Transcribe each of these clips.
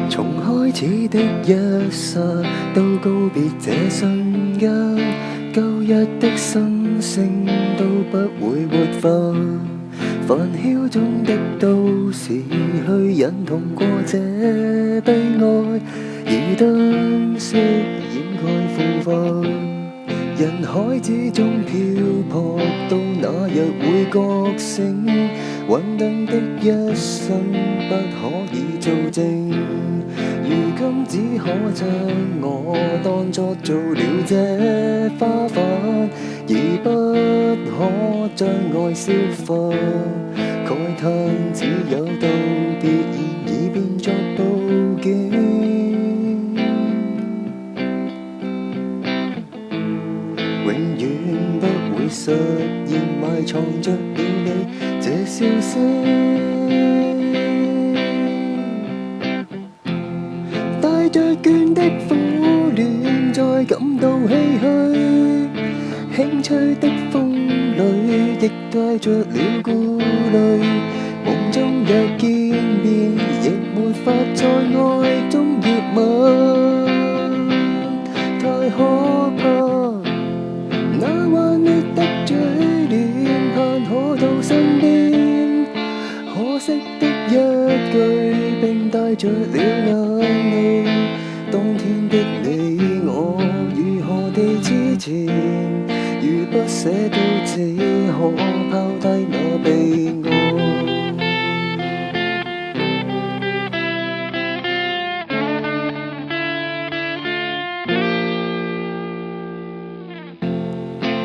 從開始的一剎到告別這瞬間，舊日的心聲都不會活化。煩囂中的都市去忍痛過這悲哀，而燈飾掩蓋腐化。人海之中漂泊，到那日會覺醒，混沌的一生不可以做證。如今只可將我當作做了這花瓣，而不可將愛消化。慨嘆只有道別現已變作報警。永遠不會實現，埋藏着了你這笑聲。帶着倦的苦戀，再感到唏噓。輕吹的風裏，亦帶着了顧慮。夢中若見面，亦沒法在愛中熱吻。太可怕。那幻滅的嘴臉，盼可到身邊，可惜的一句，並帶着了眼淚。當天的你我，如何地之前，如不捨都只可拋低那悲哀。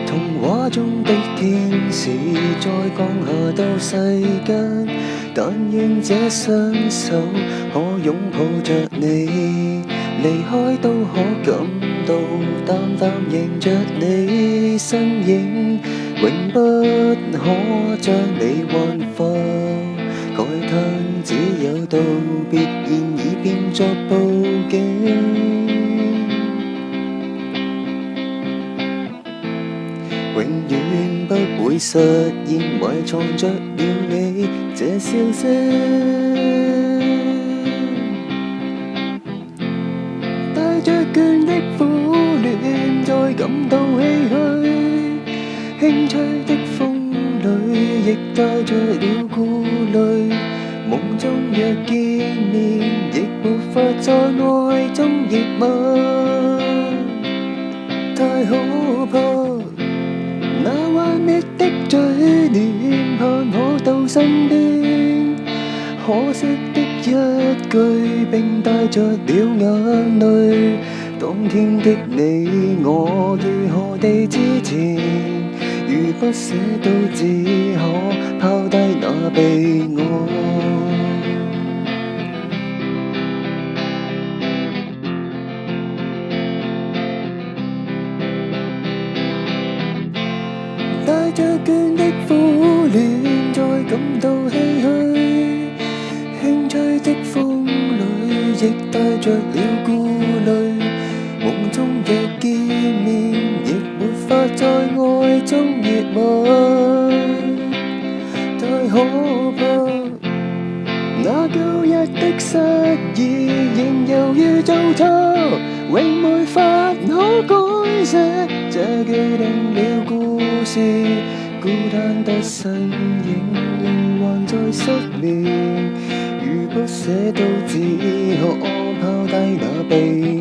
童話中的天使再降下到世間，但願這雙手可擁抱着你，離開都可感到淡淡迎着你身影，永不可將你幻化。慨嘆只有道別現已變作報警。永遠不會實現，埋藏着了你這笑聲。帶着倦的苦戀，再感到唏噓。輕吹的風裏，亦帶着了顧慮。夢中若見面，亦沒法在愛中熱吻。太可怕。那幻滅的嘴臉，盼可到身邊，可惜的一句，並帶着了眼淚。當天的你我，如何地之前，如不捨都只可拋低那悲哀。帶着倦的苦戀，再感到唏噓。輕吹的風裏，亦帶着了顧慮。夢中若見面，亦沒法在愛中熱吻。太可怕。那舊日的失意，仍猶豫做錯，永沒法可改寫這既定了故事。孤單的身影，仍還在失眠，如不捨都只可拋低那悲哀。